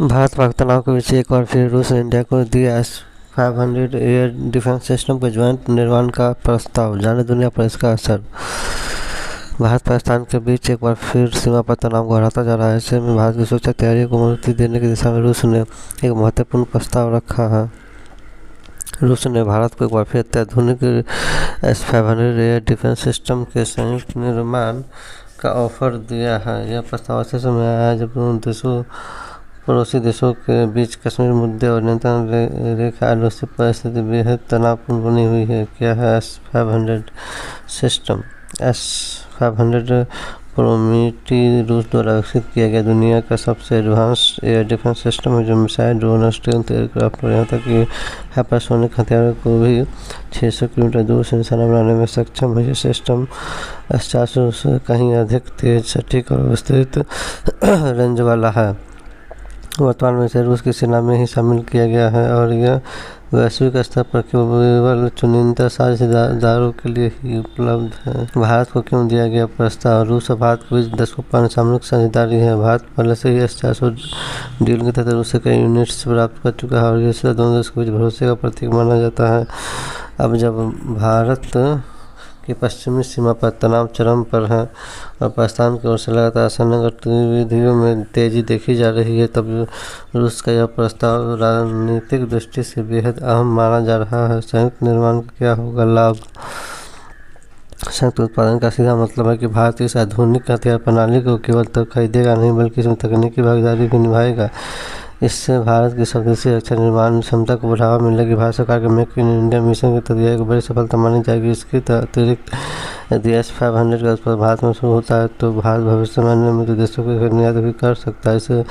भारत पाक तनाव के बीच एक बार फिर रूस ने इंडिया को दिया S-500 एयर डिफेंस सिस्टम के ज्वाइंट निर्माण का प्रस्ताव। जाने दुनिया पर इसका असर। भारत पाकिस्तान के बीच एक बार फिर सीमा पर तनाव गहराता जा रहा है। ऐसे में भारत की सुरक्षा तैयारियों को मजबूती देने की दिशा में रूस ने एक महत्वपूर्ण प्रस्ताव रखा है। रूस ने भारत को एक बार फिर अत्याधुनिक S-500 एयर डिफेंस सिस्टम के संयुक्त निर्माण का ऑफर दिया है। यह प्रस्ताव ऐसे समय आया है जब पड़ोसी देशों के बीच कश्मीर मुद्दे और नियंत्रण रेखा आलोचित परिस्थिति बेहद तनावपूर्ण बनी हुई है। क्या है S-500 सिस्टम? S-500 प्रोमेथेउस रूस द्वारा विकसित किया गया दुनिया का सबसे एडवांस एयर डिफेंस सिस्टम है, जो मिसाइल, ड्रोन और स्टेल्थ एयरक्राफ्ट और यहाँ तक कि हाइपरसोनिक हथियारों को भी 600 किलोमीटर दूर से निशाना बनाने में सक्षम है। यह सिस्टम S-400 से कहीं अधिक तेज, सटीक और विस्तृत रेंज वाला है। वर्तमान में इसे रूस की सेना में ही शामिल किया गया है और यह वैश्विक स्तर पर केवल चुनिंदा साझेदारों के लिए ही उपलब्ध है। भारत को क्यों दिया गया प्रस्ताव? रूस और भारत के बीच दशकों सामरिक साझेदारी है। भारत पहले से ही S-400 डील के तहत रूस से कई यूनिट्स प्राप्त कर चुका है और यह दोनों देशों के बीच भरोसे का प्रतीक माना जाता है। अब जब भारत की पश्चिमी सीमा पर तनाव चरम पर है और पाकिस्तान की ओर से लगातार सैन्य गतिविधियों में तेजी देखी जा रही है, तब रूस का यह प्रस्ताव रणनीतिक दृष्टि से बेहद अहम माना जा रहा है। संयुक्त निर्माण का क्या होगा लाभ? संयुक्त उत्पादन का सीधा मतलब है कि भारत इस आधुनिक हथियार प्रणाली को केवल खरीदेगा नहीं, बल्कि इसमें तकनीकी भागीदारी भी निभाएगा। इससे भारत की स्वदेशी रक्षा निर्माण क्षमता को बढ़ावा मिलेगी। भारत सरकार के मेक इन इंडिया मिशन के तहत यह एक बड़ी सफलता मानी जाएगी। इसके अतिरिक्त यदि S-500 का उत्पादन भारत में शुरू होता है तो भारत भविष्य में अन्य मित्र देशों को निर्यात भी कर सकता है,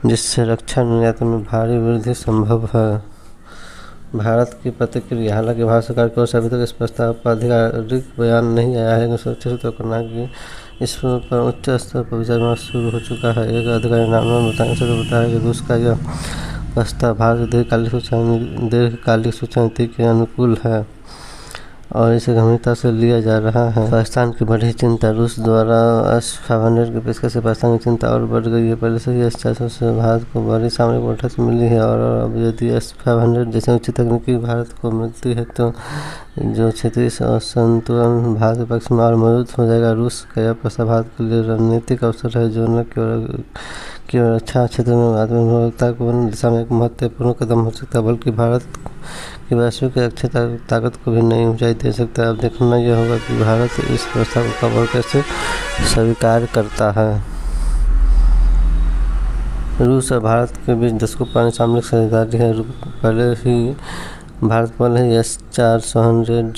जिससे रक्षा निर्यात में भारी वृद्धि संभव है। भारत की प्रतिक्रिया। हालांकि भारत सरकार की ओर से अभी तक इस प्रस्ताव पर आधिकारिक बयान नहीं आया है, लेकिन सुरक्षित सूत्रों का कहना है कि इस पर उच्च स्तर पर विचार शुरू हो चुका है। एक अधिकारी ने बताया कि रूस का यह प्रस्ताव भारत की दीर्घकालिक सूचना नीति के अनुकूल है और इसे गंभीरता से लिया जा रहा है। पाकिस्तान की बढ़ी चिंता। रूस द्वारा S-500 की पेशकश से पाकिस्तान की चिंता और बढ़ गई है। पहले से ही S-400 से भारत को बड़ी सामरिक बढ़त मिली है और अब यदि S-500 जैसे उच्च तकनीकी भारत को मिलती है तो जो क्षेत्रीय असंतुलन भारत के पक्ष में और मजबूत हो जाएगा। रूस का यह प्रस्ताव भारत के लिए रणनीतिक अवसर है, जो न केवल रक्षा क्षेत्र में आत्मनिर्भरता को बनाने दिशा में एक महत्वपूर्ण कदम हो सकता है, बल्कि भारत की वैश्विक रक्षा ताकत को भी नई ऊंचाई दे सकता है। अब देखना यह होगा कि भारत इस प्रस्ताव को कब और कैसे स्वीकार करता है। रूस और भारत के बीच दशकों पुरानी सामरिक साझेदारी है। भारत पहले ही S-400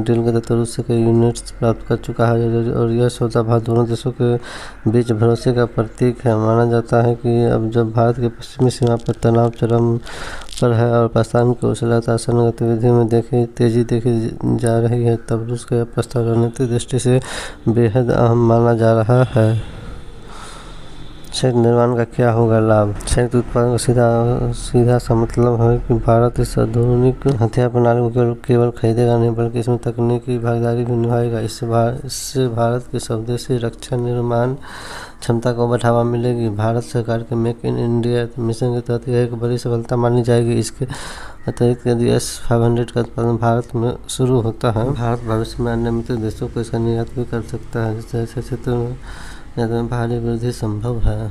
डील के तहत रूस से कई यूनिट्स प्राप्त कर चुका है और यह सौदा भारत दोनों देशों के बीच भरोसे का प्रतीक है। माना जाता है कि अब जब भारत की पश्चिमी सीमा पर तनाव चरम पर है और पाकिस्तान की ओर से लगातार सैन्य गतिविधियों में तेजी देखी जा रही है, तब रूस का यह प्रस्ताव रणनीतिक दृष्टि से बेहद अहम माना जा रहा है। संयुक्त निर्माण का क्या होगा लाभ? संयुक्त उत्पादन का सीधा सा मतलब है कि भारत इस आधुनिक हथियार प्रणाली को केवल खरीदेगा नहीं, बल्कि इसमें तकनीकी भागीदारी भी निभाएगा। इससे भारत की स्वदेशी रक्षा निर्माण क्षमता को बढ़ावा मिलेगी। भारत सरकार के मेक इन इंडिया मिशन के तहत यह एक बड़ी सफलता मानी जाएगी। इसके अतिरिक्त यदि S-500 का उत्पादन भारत में शुरू होता है, भारत भविष्य में अन्य मित्र देशों को इसका निर्यात भी कर सकता है, जिससे ऐसे क्षेत्रों में भारी वृद्धि संभव है।